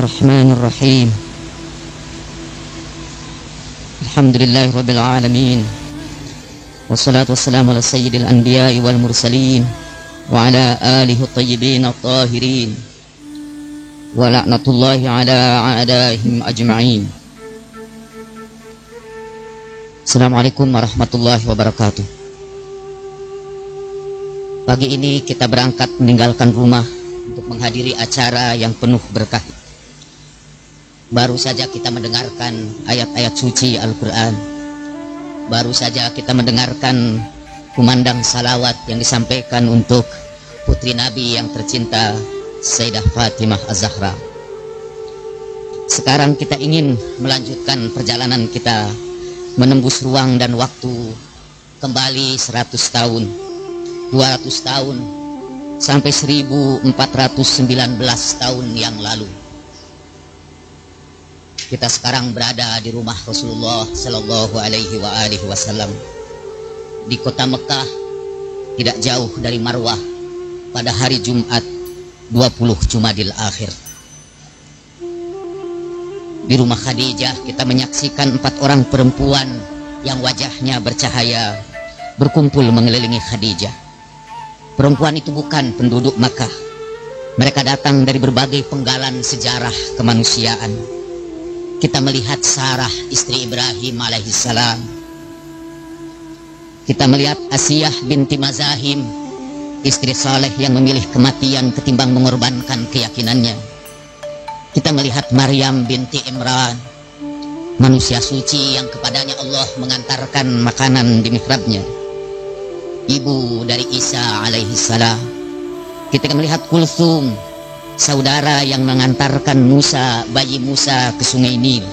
Bismillahirrahmanirrahim. Alhamdulillahirabbil alamin. Wassalatu wassalamu ala sayyidil anbiya'i wal mursalin wa ala alihi thayyibin at-tahirin. Wa la'natullahi ala a'daihim ajma'in. Assalamualaikum warahmatullahi wabarakatuh. Pagi ini kita berangkat meninggalkan rumah untuk menghadiri acara yang penuh berkah. Baru saja kita mendengarkan ayat-ayat suci Al-Quran. Baru saja kita mendengarkan kumandang salawat yang disampaikan untuk putri Nabi yang tercinta Sayyidah Fatimah Az-Zahra. Sekarang kita ingin melanjutkan perjalanan kita menembus ruang dan waktu kembali 100 tahun, 200 tahun, sampai 1419 tahun yang lalu. Kita sekarang berada di rumah Rasulullah Sallallahu Alaihi Wasallam di kota Mekah, tidak jauh dari Marwah, pada hari Jumat 20 Jumadil Akhir. Di rumah Khadijah kita menyaksikan 4 orang perempuan yang wajahnya bercahaya berkumpul mengelilingi Khadijah. Perempuan itu bukan penduduk Makkah. Mereka datang dari berbagai penggalan sejarah kemanusiaan. Kita melihat Sarah, istri Ibrahim alaihissalam. Kita melihat Asiyah binti Mazahim, istri saleh yang memilih kematian ketimbang mengorbankan keyakinannya. Kita melihat Maryam binti Imran, manusia suci yang kepadanya Allah mengantarkan makanan di mihrabnya, ibu dari Isa alaihissalam. Kita melihat Kulthum, saudara yang mengantarkan Musa, bayi Musa, ke sungai Nil.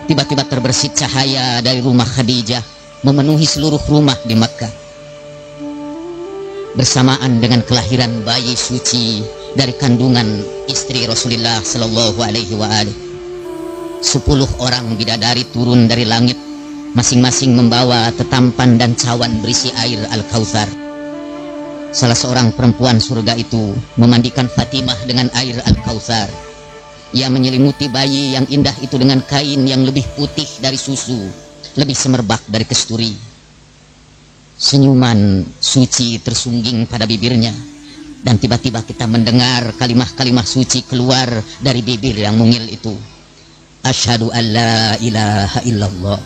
Tiba-tiba terbersit cahaya dari rumah Khadijah memenuhi seluruh rumah di Makkah. Bersamaan dengan kelahiran bayi suci dari kandungan istri Rasulullah Sallallahu Alaihi Wasallam, 10 orang bidadari turun dari langit, masing-masing membawa tetampan dan cawan berisi air Al-Kautsar. Salah seorang perempuan surga itu memandikan Fatimah dengan air Al-Kautsar. Ia menyelimuti bayi yang indah itu dengan kain yang lebih putih dari susu, lebih semerbak dari kesturi. Senyuman suci tersungging pada bibirnya, dan tiba-tiba kita mendengar kalimah-kalimah suci keluar dari bibir yang mungil itu. Asyhadu an la ilaha illallah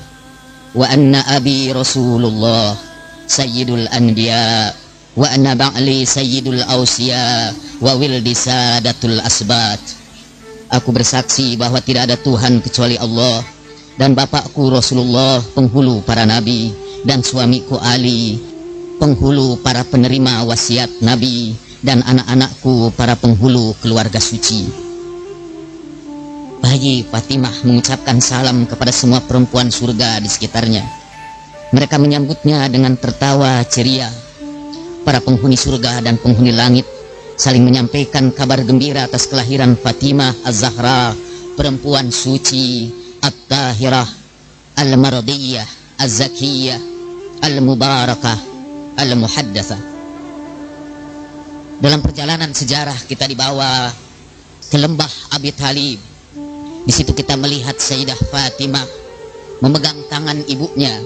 wa anna abi Rasulullah sayyidul anbiya wa anna ba'li sayyidul awsiya wa wildi sadatul asbat. Aku bersaksi bahwa tidak ada Tuhan kecuali Allah, dan bapakku Rasulullah penghulu para nabi, dan suamiku Ali penghulu para penerima wasiat nabi, dan anak-anakku para penghulu keluarga suci. Bayi Fatimah mengucapkan salam kepada semua perempuan surga di sekitarnya. Mereka menyambutnya dengan tertawa ceria. Para penghuni surga dan penghuni langit saling menyampaikan kabar gembira atas kelahiran Fatimah Az-Zahra, perempuan suci, At-Tahirah, Al-Mardiyah, Az-Zakiyah, Al-Mubarakah, Al-Muhaddatsah. Dalam perjalanan sejarah kita dibawa ke lembah Abi Thalib. Di situ kita melihat Sayyidah Fatimah memegang tangan ibunya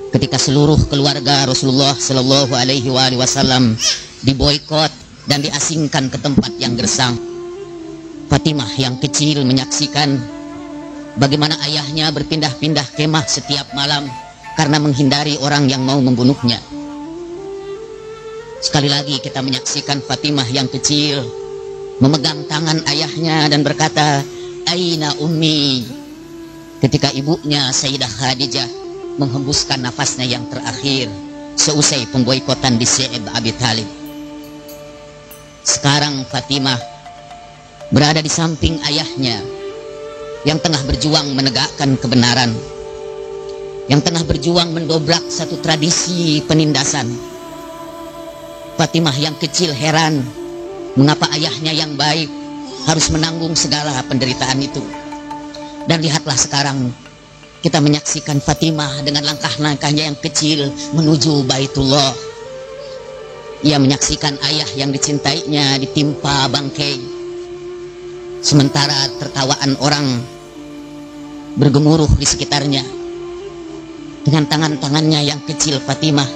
ketika seluruh keluarga Rasulullah Sallallahu Alaihi Wasallam diboikot dan diasingkan ke tempat yang gersang. Fatimah yang kecil menyaksikan bagaimana ayahnya berpindah-pindah kemah setiap malam karena menghindari orang yang mau membunuhnya. Sekali lagi kita menyaksikan Fatimah yang kecil memegang tangan ayahnya dan berkata, "Aina ummi?" ketika ibunya Sayyidah Khadijah menghembuskan nafasnya yang terakhir seusai pemboikotan di Syekh Abi Thalib. Sekarang Fatimah berada di samping ayahnya yang tengah berjuang menegakkan kebenaran, yang tengah berjuang mendobrak satu tradisi penindasan. Fatimah yang kecil heran mengapa ayahnya yang baik harus menanggung segala penderitaan itu. Dan lihatlah sekarang kita menyaksikan Fatimah dengan langkah-langkahnya yang kecil menuju Baitullah. Ia menyaksikan ayah yang dicintainya ditimpa bangkai. Sementara tertawaan orang bergemuruh di sekitarnya, dengan tangan-tangannya yang kecil Fatimah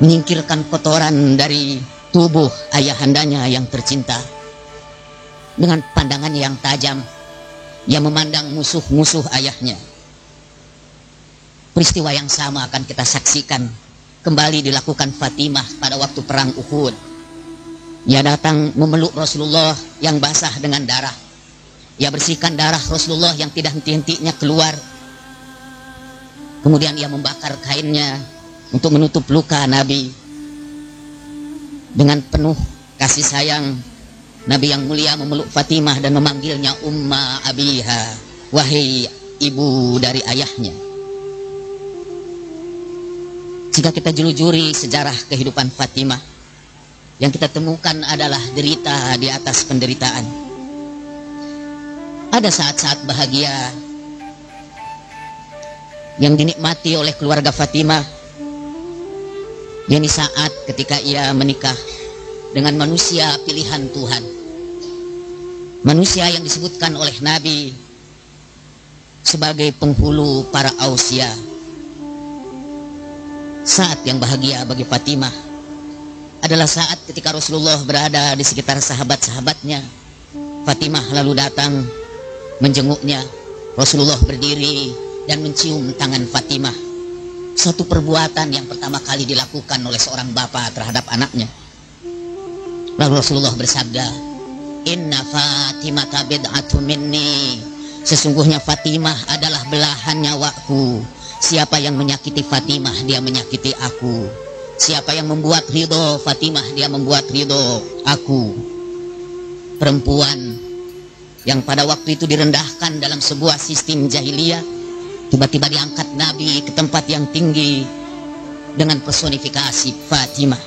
menyingkirkan kotoran dari tubuh ayahandanya yang tercinta. Dengan pandangan yang tajam, ia memandang musuh-musuh ayahnya. Peristiwa yang sama akan kita saksikan kembali dilakukan Fatimah pada waktu perang Uhud. Ia datang memeluk Rasulullah yang basah dengan darah. Ia bersihkan darah Rasulullah yang tidak henti-hentinya keluar. Kemudian ia membakar kainnya untuk menutup luka Nabi. Dengan penuh kasih sayang, Nabi yang mulia memeluk Fatimah dan memanggilnya Umma Abiha, wahai ibu dari ayahnya. Jika kita jelujuri sejarah kehidupan Fatimah, yang kita temukan adalah derita di atas penderitaan. Ada saat-saat bahagia yang dinikmati oleh keluarga Fatimah, yakni saat ketika ia menikah dengan manusia pilihan Tuhan, manusia yang disebutkan oleh Nabi sebagai penghulu para Ausia. Saat yang bahagia bagi Fatimah adalah saat ketika Rasulullah berada di sekitar sahabat-sahabatnya. Fatimah lalu datang menjenguknya. Rasulullah berdiri dan mencium tangan Fatimah. Satu perbuatan yang pertama kali dilakukan oleh seorang bapak terhadap anaknya. Lalu Rasulullah bersabda, Inna Fatimah bid'atu minni. Sesungguhnya Fatimah adalah belahan nyawaku. Siapa yang menyakiti Fatimah, dia menyakiti aku. Siapa yang membuat ridho Fatimah, dia membuat ridho aku. Perempuan yang pada waktu itu direndahkan dalam sebuah sistem jahiliyah, tiba-tiba diangkat Nabi ke tempat yang tinggi dengan personifikasi Fatimah,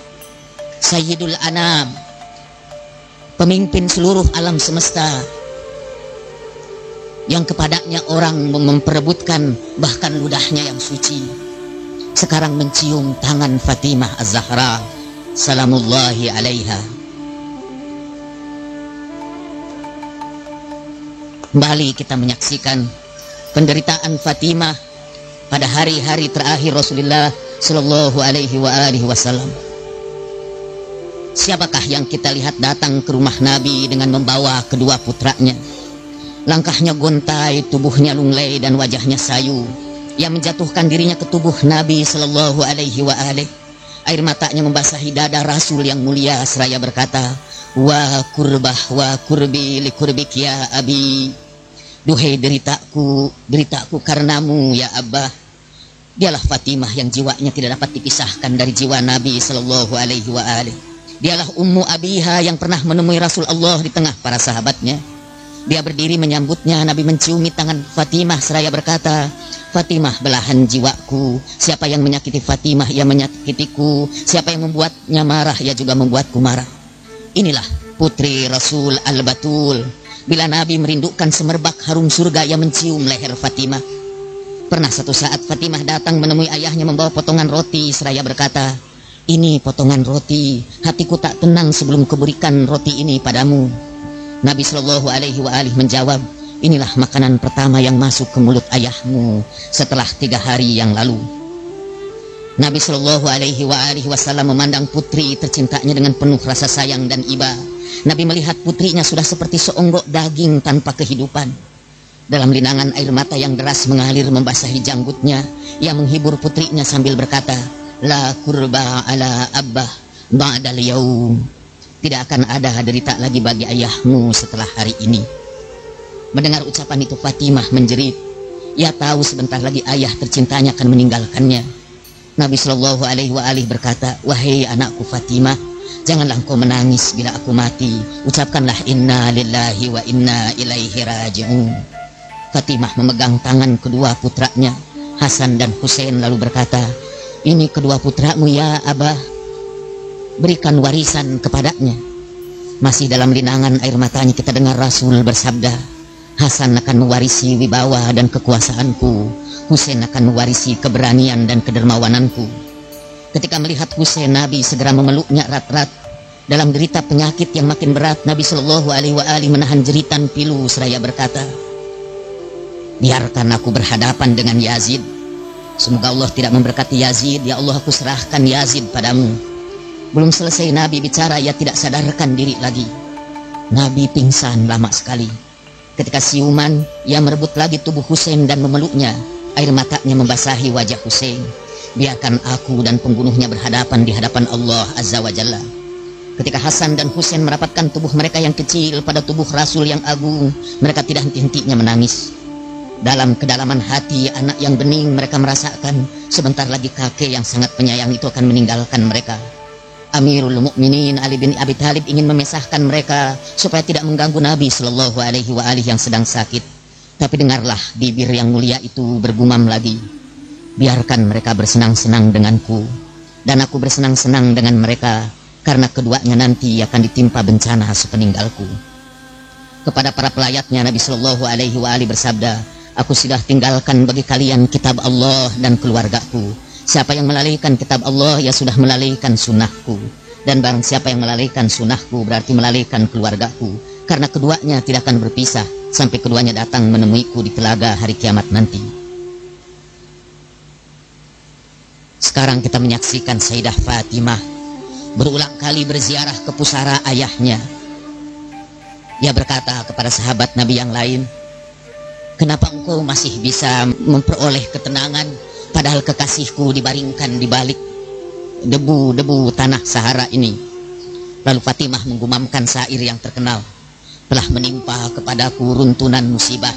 Sayyidul Anam, pemimpin seluruh alam semesta, yang kepadanya orang memperebutkan bahkan ludahnya yang suci. Sekarang mencium tangan Fatimah Az-Zahra salamullahi alaiha. Kembali kita menyaksikan penderitaan Fatimah pada hari-hari terakhir Rasulullah Shallallahu Alaihi Wasallam. Siapakah yang kita lihat datang ke rumah Nabi dengan membawa kedua putranya? Langkahnya gontai, tubuhnya lunglai dan wajahnya sayu. Ia menjatuhkan dirinya ke tubuh Nabi Shallallahu Alaihi Wasallam. Air matanya membasahi dada Rasul yang mulia seraya berkata, Wa kurbah wa kurbi li kurbik ya abi. Duhai deritaku, deritaku karenamu ya Abah. Dialah Fatimah yang jiwanya tidak dapat dipisahkan dari jiwa Nabi Sallallahu Alaihi Wasallam. Dialah Ummu Abiha yang pernah menemui Rasul Allah di tengah para sahabatnya. Dia berdiri menyambutnya. Nabi menciumi tangan Fatimah seraya berkata, Fatimah belahan jiwaku. Siapa yang menyakiti Fatimah, ia menyakitiku. Siapa yang membuatnya marah, ia juga membuatku marah. Inilah putri Rasul Al-Batul. Bila Nabi merindukan semerbak harum surga, ia mencium leher Fatimah. Pernah satu saat Fatimah datang menemui ayahnya membawa potongan roti seraya berkata, ini potongan roti, hatiku tak tenang sebelum kuberikan roti ini padamu. Nabi Shallallahu Alaihi Wasallam menjawab, inilah makanan pertama yang masuk ke mulut ayahmu setelah 3 hari yang lalu. Nabi Shallallahu Alaihi Wasallam memandang putri tercintanya dengan penuh rasa sayang dan iba. Nabi melihat putrinya sudah seperti seonggok daging tanpa kehidupan. Dalam linangan air mata yang deras mengalir membasahi janggutnya, ia menghibur putrinya sambil berkata, La kurba ala abbah ba'dal yaum. Tidak akan ada derita lagi bagi ayahmu setelah hari ini. Mendengar ucapan itu Fatimah menjerit. Ia tahu sebentar lagi ayah tercintanya akan meninggalkannya. Nabi Shallallahu Alaihi Wasallam berkata, wahai anakku Fatimah, janganlah engkau menangis bila aku mati. Ucapkanlah inna lillahi wa inna ilaihi raji'un. Fatimah memegang tangan kedua putranya Hasan dan Husain lalu berkata, ini kedua putramu ya Abah, berikan warisan kepadanya. Masih dalam linangan air matanya kita dengar Rasul bersabda, Hasan akan mewarisi wibawa dan kekuasaanku, Husain akan mewarisi keberanian dan kedermawananku. Ketika melihat Husain, Nabi segera memeluknya erat-erat. Dalam derita penyakit yang makin berat, Nabi Shallallahu Alaihi Wasallam menahan jeritan pilu seraya berkata, biarkan aku berhadapan dengan Yazid. Semoga Allah tidak memberkati Yazid. Ya Allah, aku serahkan Yazid padamu. Belum selesai Nabi bicara, ia tidak sadarkan diri lagi. Nabi pingsan lama sekali. Ketika siuman, ia merebut lagi tubuh Husain dan memeluknya. Air matanya membasahi wajah Husain. Biarkan aku dan pembunuhnya berhadapan di hadapan Allah Azza wa Jalla. Ketika Hasan dan Husain merapatkan tubuh mereka yang kecil pada tubuh Rasul yang agung, mereka tidak henti-hentinya menangis. Dalam kedalaman hati anak yang bening, mereka merasakan sebentar lagi kakek yang sangat penyayang itu akan meninggalkan mereka. Amirul Mukminin Ali bin Abi Thalib ingin memisahkan mereka supaya tidak mengganggu Nabi Shallallahu Alaihi Wasallam yang sedang sakit. Tapi dengarlah bibir yang mulia itu bergumam lagi, biarkan mereka bersenang-senang denganku, dan aku bersenang-senang dengan mereka, karena keduanya nanti akan ditimpa bencana sepeninggalku. Kepada para pelayatnya, Nabi Shallallahu Alaihi Wasallam bersabda, aku sudah tinggalkan bagi kalian kitab Allah dan keluargaku. Siapa yang melalaikan kitab Allah, ia sudah melalaikan sunnahku. Dan barang siapa yang melalaikan sunnahku, berarti melalaikan keluargaku. Karena keduanya tidak akan berpisah sampai keduanya datang menemuiku di telaga hari kiamat nanti. Sekarang kita menyaksikan Sayyidah Fatimah berulang kali berziarah ke pusara ayahnya. Ia berkata kepada sahabat Nabi yang lain, kenapa engkau masih bisa memperoleh ketenangan, padahal kekasihku dibaringkan di balik debu-debu tanah Sahara ini? Lalu Fatimah menggumamkan syair yang terkenal, telah menimpa kepadaku runtunan musibah,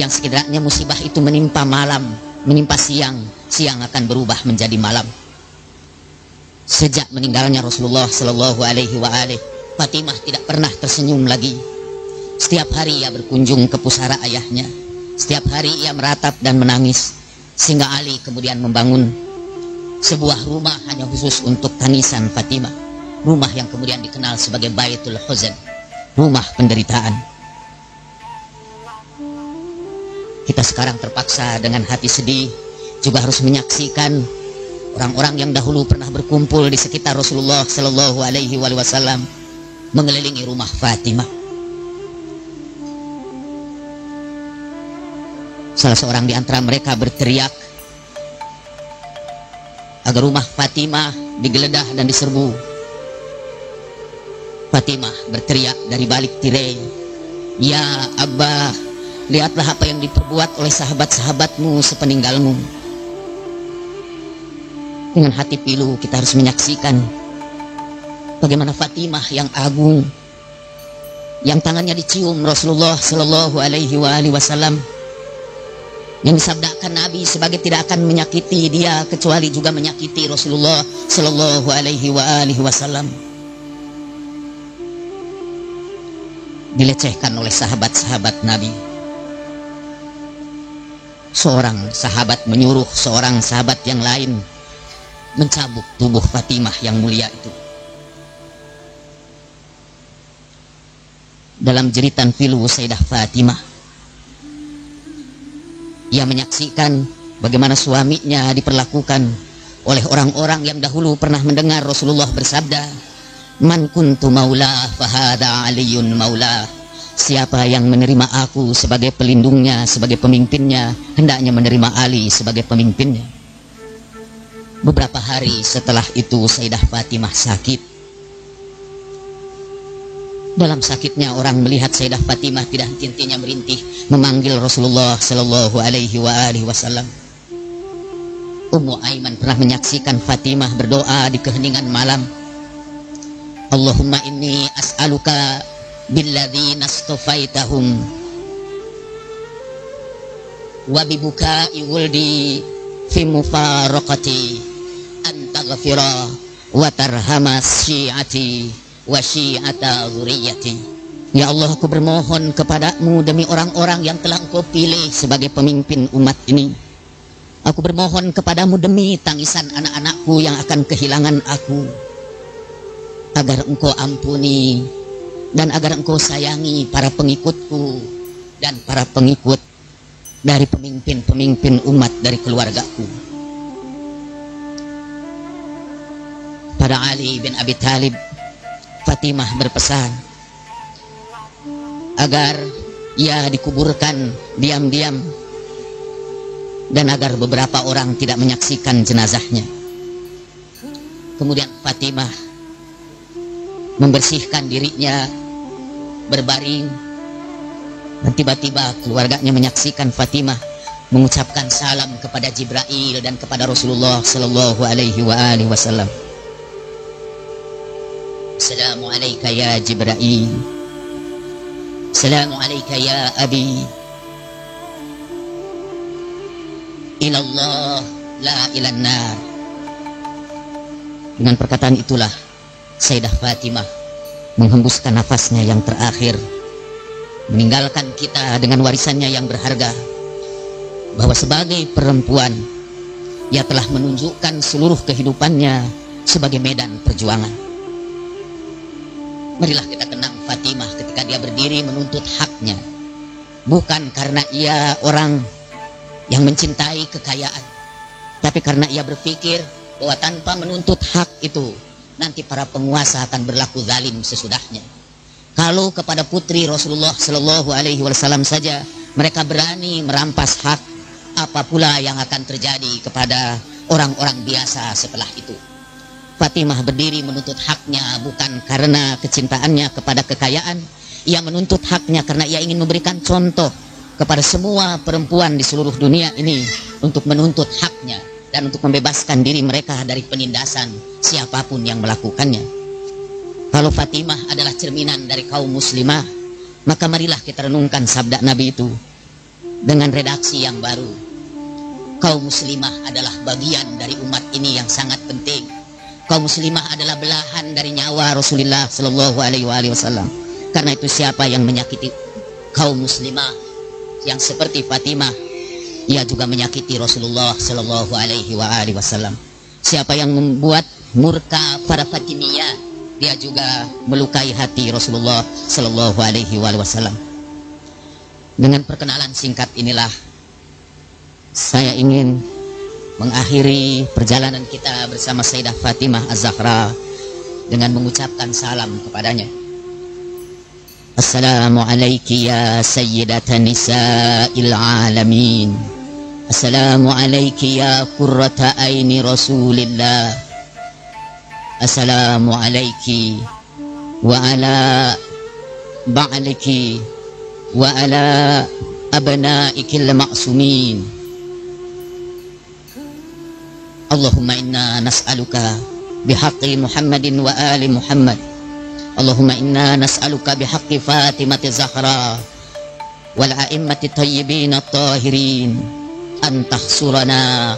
yang sekiranya musibah itu menimpa malam, menimpa siang, siang akan berubah menjadi malam. Sejak meninggalnya Rasulullah Shallallahu Alaihi Wasallam, Fatimah tidak pernah tersenyum lagi. Setiap hari ia berkunjung ke pusara ayahnya. Setiap hari ia meratap dan menangis, sehingga Ali kemudian membangun sebuah rumah hanya khusus untuk tangisan Fatimah. Rumah yang kemudian dikenal sebagai Baitul Huzn, rumah penderitaan. Kita sekarang terpaksa dengan hati sedih juga harus menyaksikan orang-orang yang dahulu pernah berkumpul di sekitar Rasulullah Shallallahu Alaihi Wasallam mengelilingi rumah Fatimah. Salah seorang di antara mereka berteriak agar rumah Fatimah digeledah dan diserbu. Fatimah berteriak dari balik tirai, ya Abah, lihatlah apa yang diperbuat oleh sahabat-sahabatmu sepeninggalmu. Dengan hati pilu kita harus menyaksikan bagaimana Fatimah yang agung, yang tangannya dicium Rasulullah Shallallahu Alaihi Wasallam, yang disabdakan Nabi sebagai tidak akan menyakiti dia kecuali juga menyakiti Rasulullah Shallallahu Alaihi Wasallam, dilecehkan oleh sahabat-sahabat Nabi. Seorang sahabat menyuruh seorang sahabat yang lain mencabuk tubuh Fatimah yang mulia itu. Dalam jeritan pilu Sayyidah Fatimah, ia menyaksikan bagaimana suaminya diperlakukan oleh orang-orang yang dahulu pernah mendengar Rasulullah bersabda, man kuntu maula fahada aliyun maula. Siapa yang menerima aku sebagai pelindungnya, sebagai pemimpinnya, hendaknya menerima Ali sebagai pemimpinnya. Beberapa hari setelah itu Sayyidah Fatimah sakit. Dalam sakitnya orang melihat Sayyidah Fatimah tidak henti-hentinya merintih memanggil Rasulullah Shallallahu Alaihi Wasallam. Ummu Aiman pernah menyaksikan Fatimah berdoa di keheningan malam, Allahumma inni as'aluka billadzina astafaitahum wa bibukai wuldi fi mufaraqati antaghfira wa tarhama syi'ati wa syi'ata dzurriyyati. Ya Allah, aku bermohon kepadamu demi orang-orang yang telah engkau pilih sebagai pemimpin umat ini. Aku bermohon kepadamu demi tangisan anak-anakku yang akan kehilangan aku, agar engkau ampuni dan agar engkau sayangi para pengikutku dan para pengikut dari pemimpin-pemimpin umat dari keluargaku. Pada Ali bin Abi Thalib, Fatimah berpesan agar ia dikuburkan diam-diam dan agar beberapa orang tidak menyaksikan jenazahnya. Kemudian Fatimah membersihkan dirinya, berbaring, dan tiba-tiba keluarganya menyaksikan Fatimah mengucapkan salam kepada Jibril dan kepada Rasulullah sallallahu alaihi wasallam. Assalamu alayka ya Jibril. Assalamu alayka ya abi. Ilallah la ilan nar. Dengan perkataan itulah Sayyidah Fatimah menghembuskan nafasnya yang terakhir, meninggalkan kita dengan warisannya yang berharga, bahwa sebagai perempuan ia telah menunjukkan seluruh kehidupannya sebagai medan perjuangan. Marilah kita kenang Fatimah ketika dia berdiri menuntut haknya, bukan karena ia orang yang mencintai kekayaan, tapi karena ia berpikir bahwa tanpa menuntut hak itu nanti para penguasa akan berlaku zalim sesudahnya. Kalau kepada putri Rasulullah Sallallahu Alaihi Wasallam saja mereka berani merampas hak, apa pula yang akan terjadi kepada orang-orang biasa setelah itu. Fatimah berdiri menuntut haknya bukan karena kecintaannya kepada kekayaan. Ia menuntut haknya karena ia ingin memberikan contoh kepada semua perempuan di seluruh dunia ini untuk menuntut haknya dan untuk membebaskan diri mereka dari penindasan siapapun yang melakukannya. Kalau Fatimah adalah cerminan dari kaum muslimah, maka marilah kita renungkan sabda Nabi itu dengan redaksi yang baru. Kaum muslimah adalah bagian dari umat ini yang sangat penting. Kaum muslimah adalah belahan dari nyawa Rasulullah Sallallahu Alaihi Wasallam. Karena itu siapa yang menyakiti kaum muslimah yang seperti Fatimah, ia juga menyakiti Rasulullah Sallallahu Alaihi Wasallam. Siapa yang membuat murka para Fatimiyah, dia juga melukai hati Rasulullah Sallallahu Alaihi Wasallam. Dengan perkenalan singkat inilah saya ingin mengakhiri perjalanan kita bersama Sayyidah Fatimah Az-Zahra dengan mengucapkan salam kepadanya. Assalamu alayki ya sayyidatan nisa'il alamin. Assalamu alayki ya qurrata aini Rasulillah. Assalamu alayki wa ala ba'liki wa ala abna'ikil ma'sumin. Allahumma inna nas'aluka bihaqqi Muhammadin wa ali Muhammad. Allahumma inna nas'aluka bihaqqi Fatimati Zahra wal a'immati tayyibin at-tahirin an tahsurana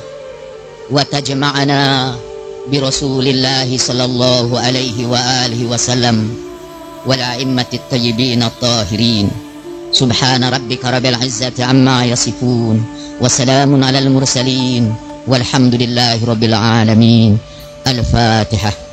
wa tajma'ana bi Rasulillahi sallallahu alaihi wa alihi wasallam wal a'immati tayyibin at-tahirin. Subhana rabbika rabbil izzati amma yasifun wa salamun alal mursalin walhamdulillahi rabbil alamin. Al-Fatihah.